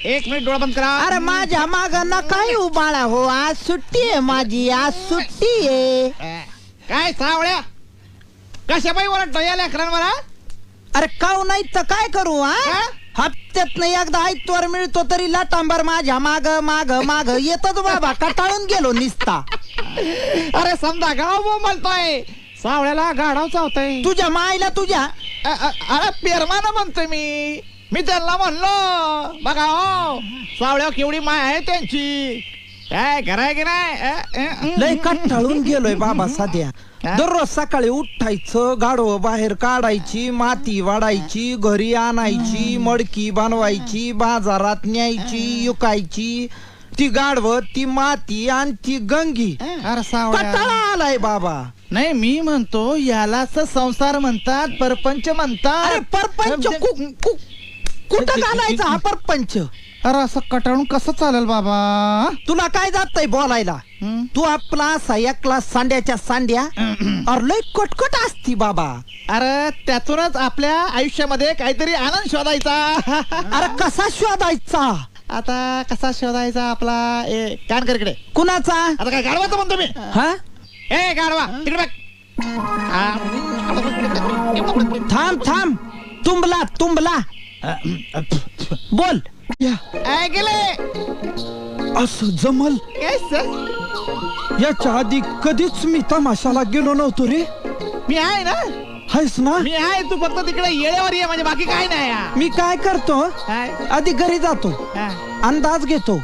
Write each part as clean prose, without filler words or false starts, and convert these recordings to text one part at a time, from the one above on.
एक मिनिट डोळा बंद करा. अरे माझ्या माग नका उबाळा हो, आज सुट्टी आहे माझी, आज सुट्टी आहे. काय सावळ्या कशा बाई ओरडतो या लेकरांवर? अरे काऊ नाही तर काय करू? हप्त्यात नाही एकदा आयतवार मिळतो तरी लाटांबर माझ्या माग माग माग येतच बाबा, कटाळून गेलो निसता. अरे समजा गाव बोंबलतोय, सावळ्याला गाढव चावतोय. तुझ्या मायला तुझ्या. अरे पेरमानं म्हणतोय मी त्यांना म्हणलो बघा हो सावळ्या केवढी माय आहे त्यांची, काय कराय की नाही. लय कटाळून गेलोय बाबा सध्या. दररोज सकाळी उठायचं, गाढव बाहेर काढायची, माती वाढायची, घरी आणायची, मडकी बनवायची, बाजारात न्यायची, युकायची, ती गाढव, ती माती आणि ती गंगी. अरे सावळ्या कटाळा आलाय बाबा. नाही मी म्हणतो यालाच संसार म्हणतात, परपंच म्हणतात. अरे परपंच कुठं घालायचा हा परपंच? अरे असं कटाळून कसं चालेल बाबा? तुला काय जातंय बोलायला? तू आपला असा एकला सांड्याच्या सांड्या अरे लय कटकट असती बाबा. अरे त्यातूनच आपल्या आयुष्यामध्ये काहीतरी आनंद शोधायचा. अरे कसा शोधायचा? आता कसा शोधायचा आपला? कान कर इकडे. कुणाचा? आता काय गाढवाचं म्हणतो मी? हा ए गाढवा तिकडे बघ. थांब थांब, तुंबला तुंबला बोल. काय गेले? असं जमल काय सर? याच्या आधी कधीच मी तमाशाला गेलो नव्हतो रे. मी आहे ना, हायस ना? मी आहे. तू फक्त तिकडे येळेवर ये, म्हणजे बाकी काय नाही. मी काय करतो, काय? आधी घरी जातो, अंदाज घेतो.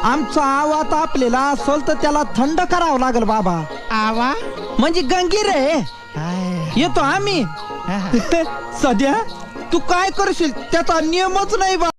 आमचा आवाज आपल्याला असेल तर त्याला थंड करावं लागल बाबा. आवा म्हणजे गंगी रे. येतो आम्ही. सध्या तू काय करशील त्याचा नियमच नाही बा.